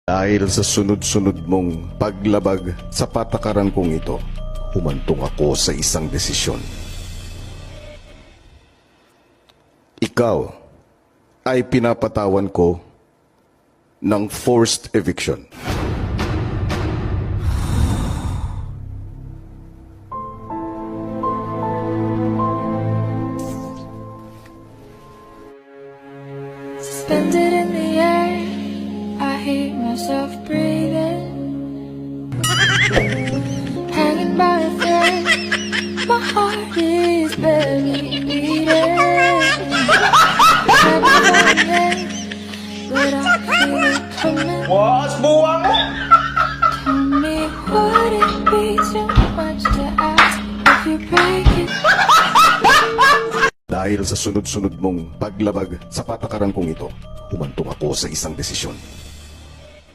Dahil sa sunod-sunod mong paglabag sa patakaran kong ito, humantong ako sa isang desisyon. Ikaw ay pinapatawan ko ng forced eviction. Suspended in the air, I hear myself breathing. Hanging by a thread, my heart is barely beating. But I feel it coming. Was buwang mo! Tell me, would it be too much to ask if you break it? Dahil sa sunod-sunod mong paglabag sa patakaran kong ito, humantong ako sa isang desisyon.